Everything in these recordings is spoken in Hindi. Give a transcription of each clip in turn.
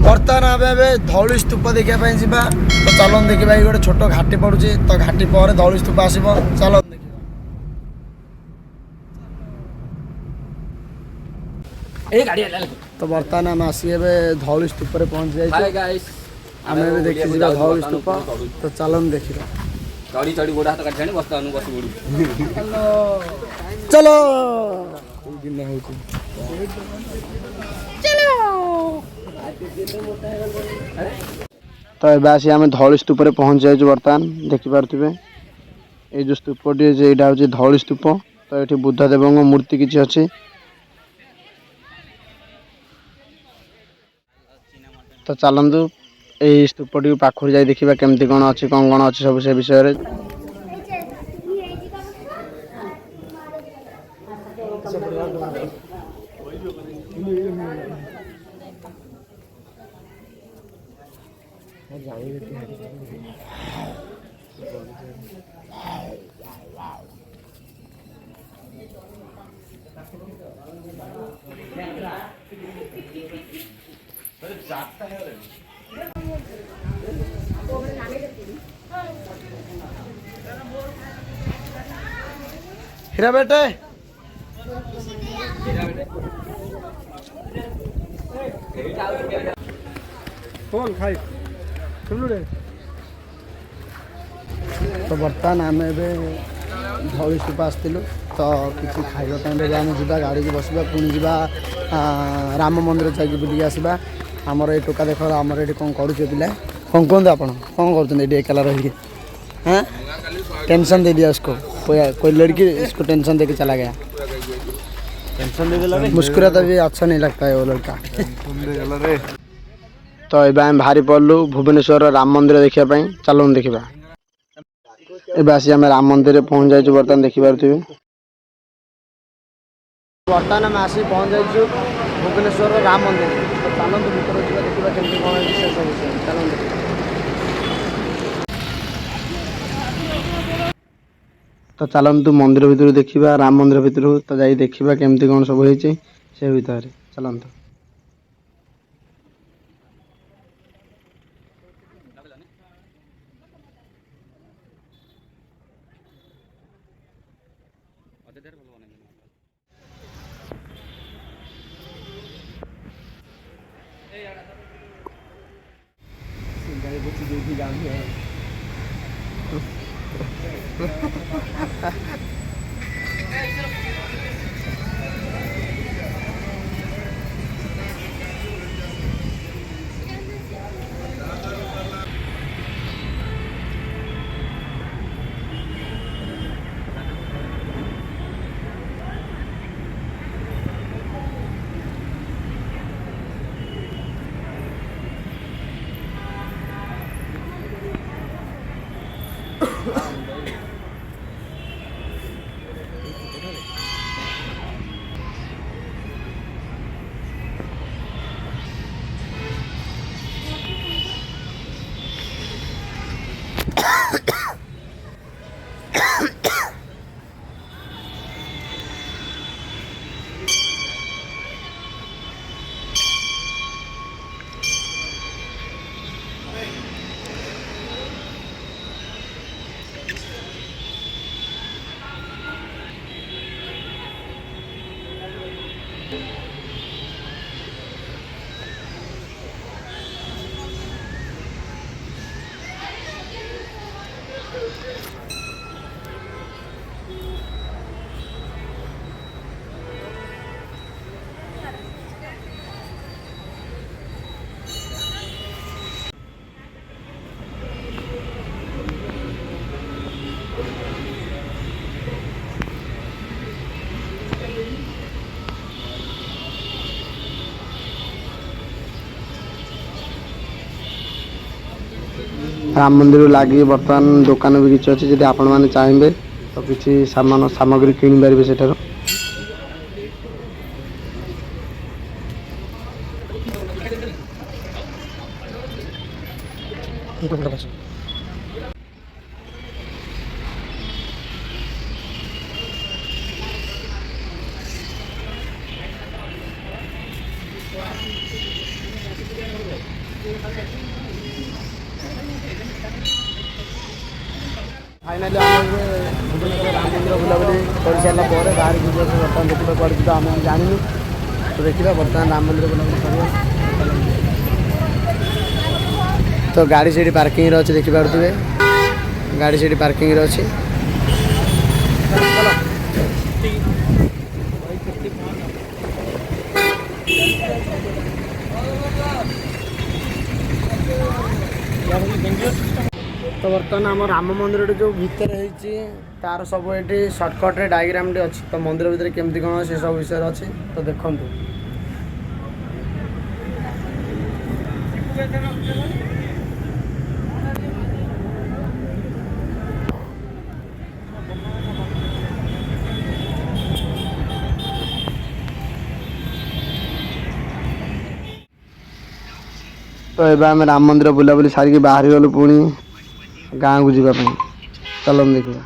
बर्तमान आम धौली स्तूप देखा जा तो चलन देखा ये गोटे छोट घाटी पड़ुची तो घाटी पर धौली स्तूप आसो चल तो बर्तमान आम आसी धौली स्तूप पहुंच जाए आम देखी धौली स्तूप तो चलन देखा चढ़ी चढ़ी गोड़ हाथ काटी बस्ता बस चलो तो ये आसी आम धौली स्तूप पहुंच जाए बर्तमान देखिपे ये जो स्तूपटी यहाँ हूँ धौली स्तूप तो ये बुद्धदेव मूर्ति किसी अच्छी तो चलतु ये स्तूपटी पाखु जाए देखा केमती कौन अच्छी कौन अच्छी सब से विषय हीरा बेटे कौन खाई तो बर्तमान आम धौली स्तूप आसलु तो किसी खाइबा टाइम आम जा गाड़ी की बसवा पुणी जा राम मंदिर जाकि बुलिक आसवा आमर ये टोका देख आमर ये कौन करुचे पिला कौन कहते आप कौन कर एकला रही हाँ टेंशन दे दिया उसको कोई लड़की इसको टेंशन दे के चला गया टेंशन दे दिला मुस्कुराता भी अच्छा नहीं लगता है वो लड़का तो ये बाहरी पड़लु भुवनेश्वर राम मंदिर देखापी चलो देखा ए आसी आम राम मंदिर पहुंच जाइए बर्तमान देखिपे बर्तमान आम आसी पहुंच जाइए भुवनेश्वर राम मंदिर तो चलते भर देखा केमती कौन विशेष विषय चलते तो चलतु मंदिर भितर देखा राम मंदिर भितर तो जाई देखा केमती कौन सब होती से भितर चलतु राम मंदिर लगे बर्तमान दुकान भी किसी अच्छी जब आपण मैंने चाहिए तो किसी सामान सामग्री किଣି पारे से फाइनाली आम भुवनेश्वर राम मंदिर बुलाबुली कर सारा पर बाहर की बर्तमान देखा कौन जी आम जानू तो देखा बर्तमान राम मंदिर बुलाबुली कर तो गाड़ी से पार्किंग अच्छे देखिपे गाड़ी से पार्किंग अच्छी तो बर्तमान आम राम मंदिर जो भितर तार सब ये सर्टकट डायग्राम अच्छी तो मंदिर भितर केमती कौन से सब विषय अच्छी तो देखु तो ये आम राम मंदिर बुलाबुली सारिकी बाहरी गलु पुणी गाँव को जावाई चल देखिए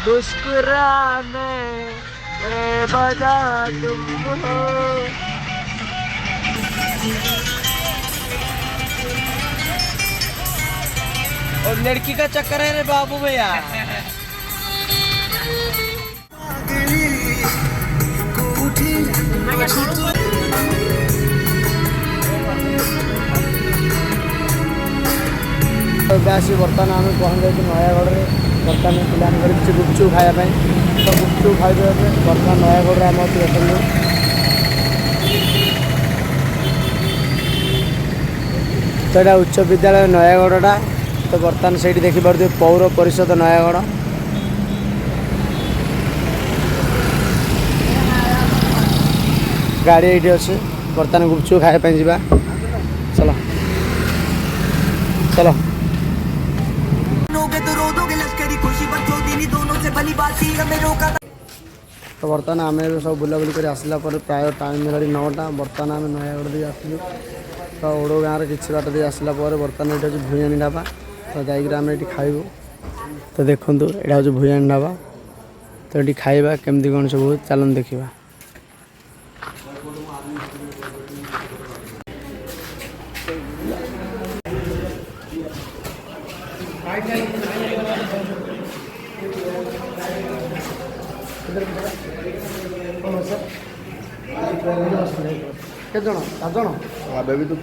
मुस्कुराने बजा तुम हो और लड़की का चक्कर है रे बाबू भैया बर्तमान आम पहुँच जाए नयागढ़ में बर्तमान प्लान कर गुपचुप खायापी तो गुपचुप खाइबे बर्तमान नयागढ़ आम अच्छी देखिए तो यहाँ उच्च विद्यालय नयागढ़टा तो बर्तमान से देखिपे पौर परिषद नयागढ़ गाड़ी ये अच्छे बर्तमान गुपचुप खायापी जा चलो चलो तो बर्तमान आम सब बुलाबुली कर आसला प्राय टाइम है 9टा बर्तमान आम नयागढ़ दे आसलु तो ओडो गाँव में किसी बाट दे आसला बर्तमान ये हूँ भुयाणी ढाबा तो जाकर आम ये खाइबू तो देखूँ यहाँ हूँ भुयाणी ढाबा तो ये खाइबा केमती कौन सब चलन देखा के जन 7 जन अबे भी तो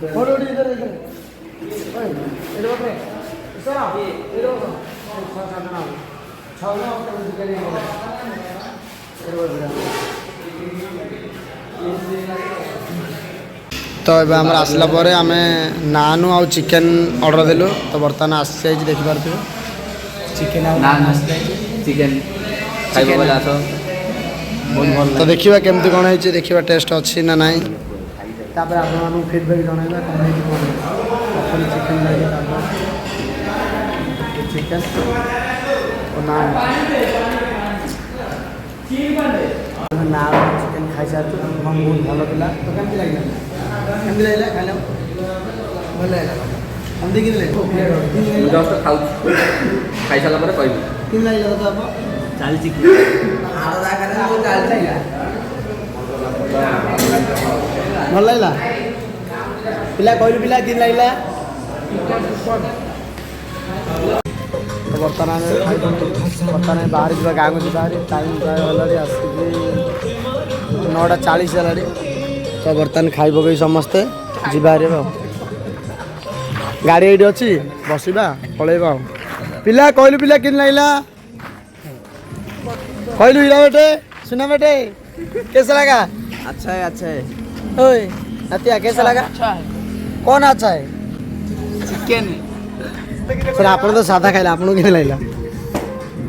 तो ये आम आसला आम नानु आ चिकेन ऑर्डर देलु तो बर्तमान आसी देखिपे चिकेन चिकेन तो देखा केमती कौन है देखा टेस्ट अच्छी ना ना तापर आप फीडबैक जनइबा कौन चिकेन लगे चिकेन नान चिकेन खाई सारी बहुत भल था तो कमी लगे खाइल भल लगे हम देखिए जस्ट खाऊ खाई सारा पर कहबी किन लगे तो आप चलती भल लगा पिला कहलु पिला किन लगे तो बर्तमान बर्तमान बाहर जा गाँव को बाहर टाइम प्राय है आसिक 9:40 है तो बर्तमान खाई पकई समस्ते जीवार गाड़ी ये अच्छी बसवा पलैबा पिला कहलु पिला किन लगा कहलु हीरा बेटे सुना बेटे कैसा लगा अच्छा है अच्छा है। ओए नतिया कैसा लगा? अच्छा है। कौन अच्छा है? चिकन सर आप तो सादा खाइला आपको क्या लगला?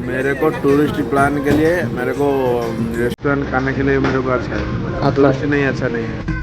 मेरे को टूरिस्ट प्लान के लिए मेरे को रेस्टोरेंट खाने के लिए मेरे को अच्छा है। टूरिस्ट नहीं अच्छा नहीं है।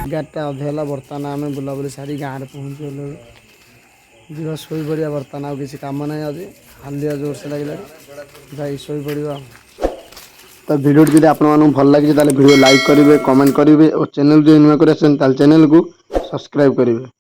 गाड़टा अधेला बर्तमान आम बुलाबुली सारी गाँव में पहुँचल जीवा शोई पड़ा बर्तमान आ किसी कम ना आज हालिया जोर से लगे जाई शोई पड़ा। तो वीडियो जब आप भल लगे वीडियो लाइक करेंगे कमेंट करेंगे और चैनल जो नुआ कर चैनल को सब्सक्राइब करेंगे।